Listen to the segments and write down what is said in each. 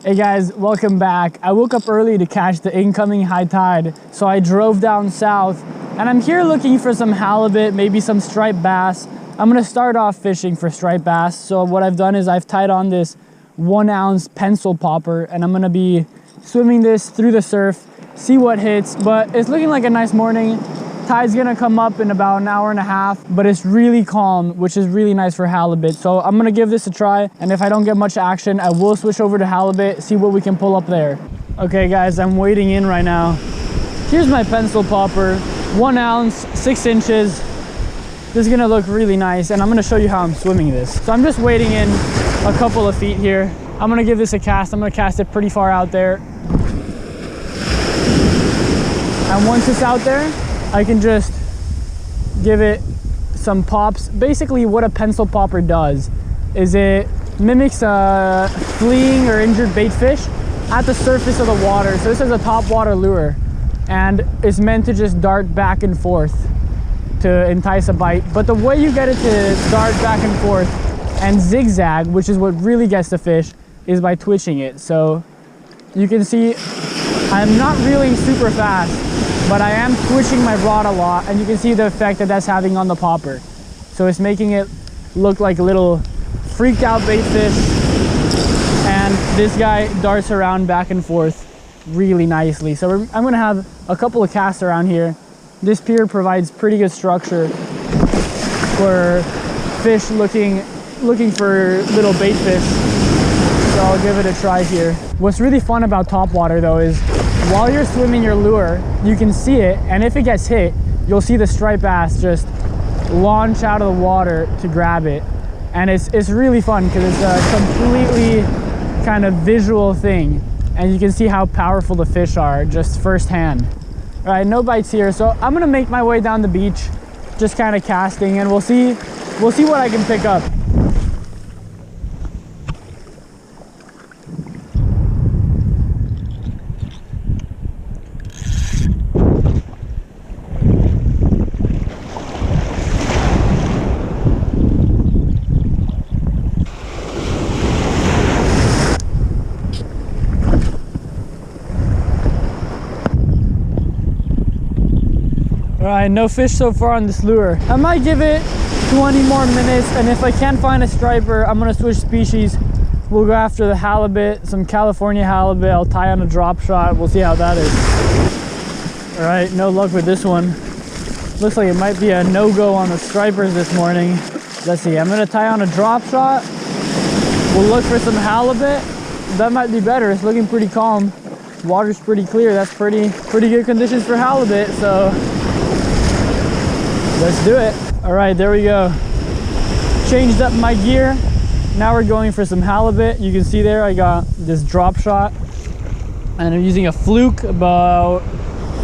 Hey guys, welcome back. I woke up early to catch the incoming high tide, so I drove down south, and I'm here looking for some halibut, maybe some striped bass. I'm gonna start off fishing for striped bass. So what I've done is I've tied on this 1 ounce pencil popper, and I'm gonna be swimming this through the surf, see what hits. But it's looking like a nice morning. Tide's gonna come up in about an hour and a half, but it's really calm, which is really nice for halibut. So I'm gonna give this a try, and if I don't get much action, I will switch over to halibut, see what we can pull up there. Okay guys, I'm wading in right now. Here's my pencil popper, 1 ounce, 6 inches. This is gonna look really nice, and I'm gonna show you how I'm swimming this. So I'm just wading in a couple of feet here. I'm gonna give this a cast. I'm gonna cast it pretty far out there. And once it's out there, I can just give it some pops. Basically what a pencil popper does is it mimics a fleeing or injured bait fish at the surface of the water. So this is a top water lure, and it's meant to just dart back and forth to entice a bite. But the way you get it to dart back and forth and zigzag, which is what really gets the fish, is by twitching it. So you can see I'm not reeling super fast, but I am twitching my rod a lot, and you can see the effect that that's having on the popper. So it's making it look like a little freaked out bait fish, and this guy darts around back and forth really nicely. So I'm gonna have a couple of casts around here. This pier provides pretty good structure for fish looking for little bait fish. So I'll give it a try here. What's really fun about topwater though is while you're swimming your lure, you can see it, and if it gets hit, you'll see the striped bass just launch out of the water to grab it. And it's really fun because it's a completely kind of visual thing, and you can see how powerful the fish are just firsthand. All right, no bites here, so I'm gonna make my way down the beach, just kind of casting, and we'll see what I can pick up. All right, no fish so far on this lure. I might give it 20 more minutes, and if I can't find a striper, I'm gonna switch species. We'll go after the halibut, some California halibut. I'll tie on a drop shot. We'll see how that is. All right, no luck with this one. Looks like it might be a no-go on the stripers this morning. Let's see, I'm gonna tie on a drop shot. We'll look for some halibut. That might be better. It's looking pretty calm. Water's pretty clear. That's pretty good conditions for halibut, so let's do it. All right, there we go. Changed up my gear. Now we're going for some halibut. You can see there I got this drop shot, and I'm using a fluke about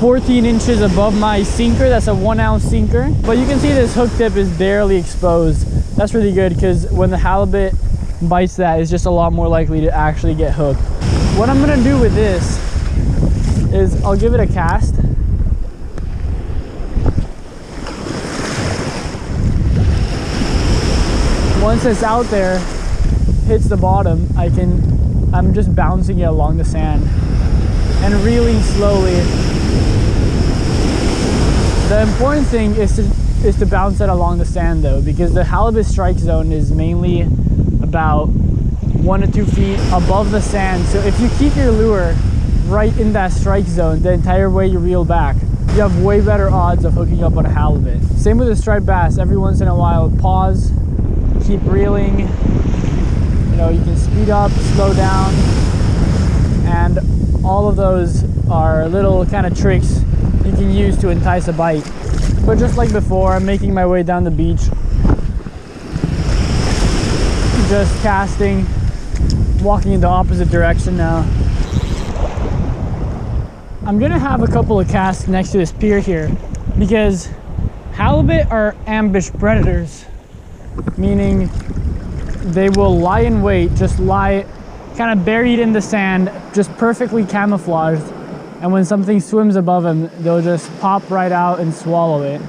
14 inches above my sinker. That's a 1 ounce sinker. But you can see this hook tip is barely exposed. That's really good because when the halibut bites that, it's just a lot more likely to actually get hooked. What I'm gonna do with this is I'll give it a cast. Once it's out there, hits the bottom, I'm just bouncing it along the sand and reeling slowly. The important thing is to bounce it along the sand though, because the halibut strike zone is mainly about 1 to 2 feet above the sand. So if you keep your lure right in that strike zone the entire way you reel back, you have way better odds of hooking up on a halibut. Same with the striped bass. Every once in a while, pause, keep reeling. You know, you can speed up, slow down, and all of those are little kind of tricks you can use to entice a bite. But just like before, I'm making my way down the beach, just casting, walking in the opposite direction now. I'm gonna have a couple of casts next to this pier here because halibut are ambush predators, meaning they will lie in wait, just lie kind of buried in the sand, just perfectly camouflaged, and when something swims above them, they'll just pop right out and swallow it.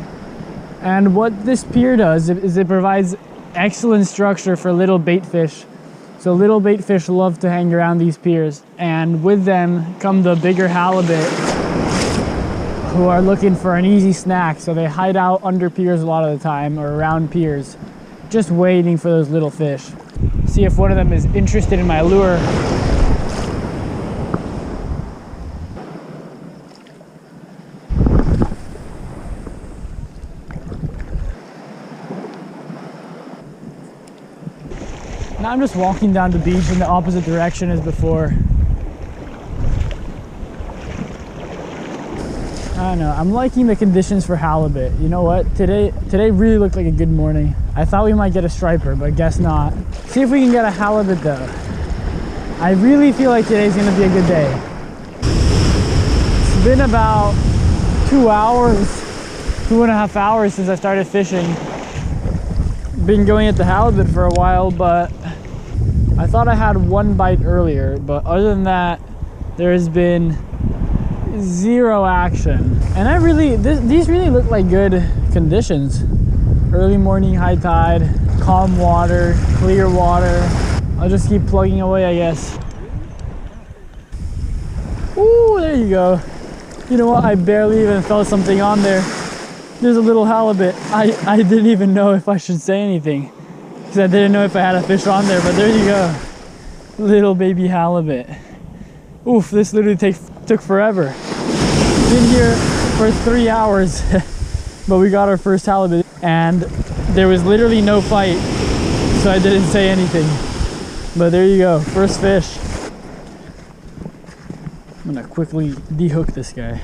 And what this pier does is it provides excellent structure for little bait fish. So So little bait fish love to hang around these piers, and with them come the bigger halibut who are looking for an easy snack. So they hide out under piers a lot of the time, or around piers, just waiting for those little fish. See if one of them is interested in my lure. Now I'm just walking down the beach in the opposite direction as before. I don't know, I'm liking the conditions for halibut. You know what, today really looked like a good morning. I thought we might get a striper, but guess not. See if we can get a halibut though. I really feel like today's gonna be a good day. It's been about 2 hours, 2.5 hours since I started fishing. Been going at the halibut for a while, but I thought I had one bite earlier, but other than that, there has been zero action. And these really look like good conditions. Early morning, high tide, calm water, clear water. I'll just keep plugging away, I guess. Ooh, there you go. You know what, I barely even felt something on there. There's a little halibut. I didn't even know if I should say anything, because I didn't know if I had a fish on there, but there you go. Little baby halibut. Oof, this literally took forever. Been here for 3 hours, but we got our first halibut, and there was literally no fight, so I didn't say anything. But there you go, first fish. I'm gonna quickly dehook this guy.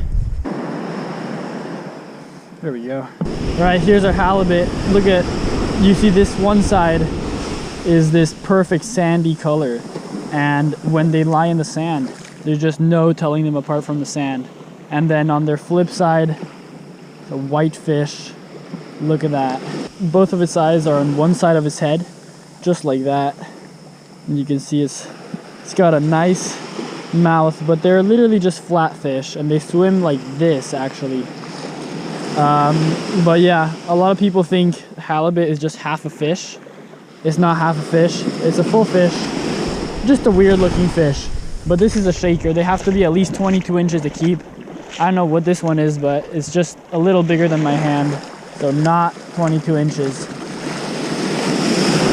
There we go. All right, here's our halibut. Look at, you see this one side is this perfect sandy color. And when they lie in the sand, there's just no telling them apart from the sand. And then on their flip side, a white fish. Look at that. Both of its eyes are on one side of its head, just like that. And you can see it's got a nice mouth, but they're literally just flat fish, and they swim like this actually. But yeah, a lot of people think halibut is just half a fish. It's not half a fish, it's a full fish. Just a weird looking fish. But this is a shaker. They have to be at least 22 inches to keep. I don't know what this one is, but it's just a little bigger than my hand. So not 22 inches.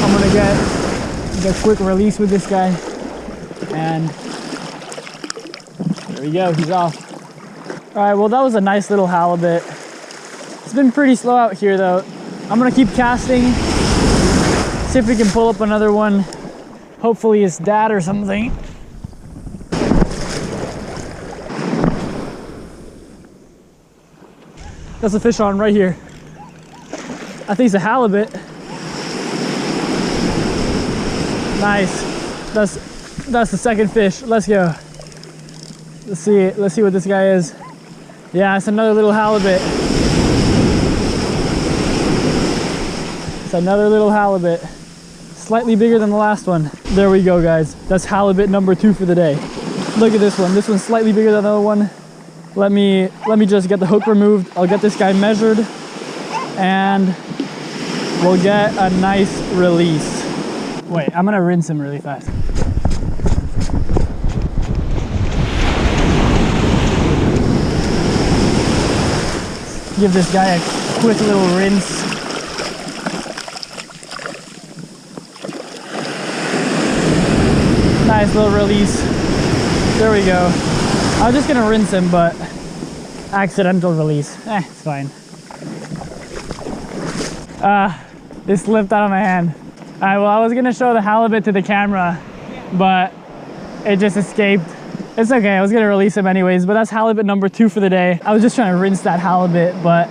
I'm gonna get the quick release with this guy. And there we go, he's off. All right, well that was a nice little halibut. It's been pretty slow out here though. I'm gonna keep casting, see if we can pull up another one. Hopefully it's dad or something. That's a fish on right here. I think it's a halibut. Nice. That's the second fish. Let's go. Let's see what this guy is. Yeah, it's another little halibut. It's another little halibut. Slightly bigger than the last one. There we go, guys. That's halibut number 2 for the day. Look at this one. This one's slightly bigger than the other one. Let me just get the hook removed. I'll get this guy measured, and we'll get a nice release. Wait, I'm gonna rinse him really fast. Give this guy a quick little rinse. Nice little release. There we go. I was just gonna rinse him, but accidental release. It's fine. This slipped out of my hand. All right, well, I was gonna show the halibut to the camera, but it just escaped. It's okay, I was gonna release him anyways, but that's halibut number 2 for the day. I was just trying to rinse that halibut, but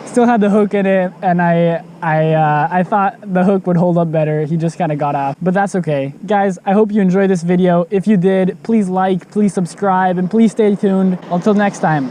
still had the hook in it, and I thought the hook would hold up better. He just kind of got off, but that's okay. Guys, I hope you enjoyed this video. If you did, please like, please subscribe, and please stay tuned. Until next time.